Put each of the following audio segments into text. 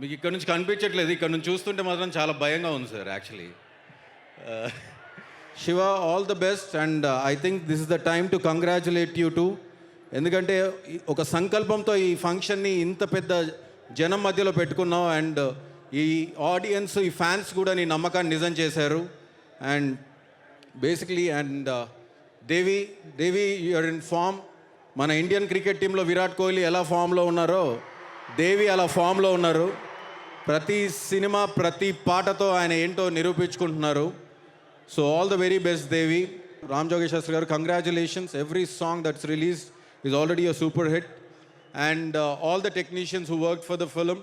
మీకు ఇక్కడ నుంచి కనిపించట్లేదు, ఇక్కడ నుంచి చూస్తుంటే మాత్రం చాలా భయంగా ఉంది sir actually. Shiva, all the best, and I think this is the time to congratulate you to. ఎందుకంటే ఒక సంకల్పంతో ఈ ఫంక్షన్ని ఇంత పెద్ద జనం మధ్యలో పెట్టుకున్నావు, అండ్ ఈ ఆడియన్స్, ఈ ఫ్యాన్స్ కూడా నీ నమ్మకాన్ని నిజం చేశారు. And basically and Devi you are in form. మన ఇండియన్ క్రికెట్ టీంలో విరాట్ కోహ్లీ ఎలా ఫామ్లో ఉన్నారో దేవి అలా ఫామ్లో ఉన్నారు. ప్రతి సినిమా, ప్రతి పాటతో ఆయన ఏంటో నిరూపించుకుంటున్నారు. So all the very best Devi. Ram జోగేష్ శాస్త్రి గారు, congratulations. Every song that's released is already a super hit, and all the technicians who worked for the film.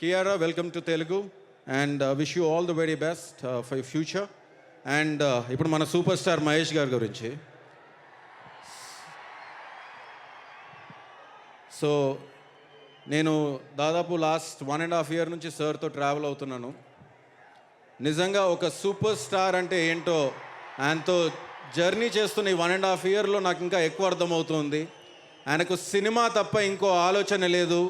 Kiara, welcome to Telugu, and wish you all the very best for your future. And ఇప్పుడు మన super star Mahesh గారి గురించి. So నేను దాదాపు last 1.5 year నుంచి సార్తో travel అవుతున్నాను. నిజంగా ఒక సూపర్ స్టార్ అంటే ఏంటో ఆయనతో జర్నీ చేస్తున్న ఈ 1.5 yearలో నాకు ఇంకా ఎక్కువ అర్థమవుతుంది. ఆయనకు సినిమా తప్ప ఇంకో ఆలోచన లేదు,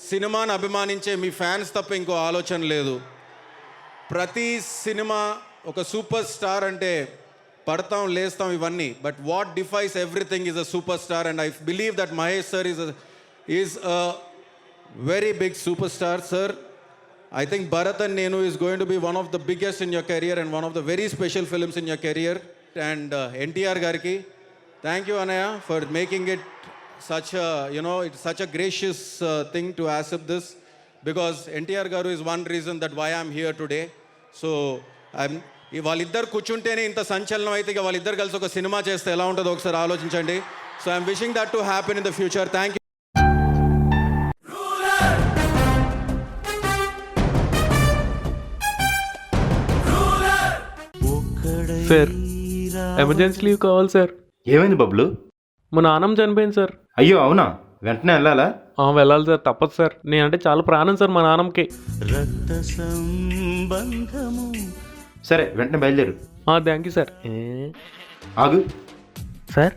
సినిమాను అభిమానించే మీ ఫ్యాన్స్ తప్ప ఇంకో ఆలోచన లేదు. ప్రతి సినిమా ఒక సూపర్ స్టార్ అంటే పడతాం, లేస్తాం, ఇవన్నీ. But what defies everything is a super star, and I believe that Mahesh sir is a very big super star. Sir, I think Bharat and Nenu is going to be one of the biggest in your career and one of the very special films in your career. And NTR Garki, thank you Anaya for making it such a, it's such a gracious thing to accept this, because NTR Garu is one reason that why I'm here today. So వాళ్ళిద్దరు కూర్చుంటేనే ఇంత సంచలనం అయితే ఇక వాళ్ళిద్దరు కలిసి ఒక cinema చేస్తే ఎలా ఉంటుందో ఒకసారి ఆలోచించండి. So I'm wishing that to happen in the future. Thank you. Sir, emergency leave కావాలి సార్. ఏమైంది బబ్లు? మా నాన్నమ్మ చనిపోయింది సార్. అయ్యో అవునా? వెంటనే వెళ్ళాలా? వెళ్ళాలి సార్, తప్పదు సార్. నేనంటే చాలా ప్రాణం సార్ మా నాన్నమ్మకి. రక్త సంబంధము. సరే వెంటనే బయలుదేరు. Thank you sir. ఆగు, సార్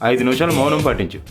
5 నిమిషాలు మౌనం పాటించు.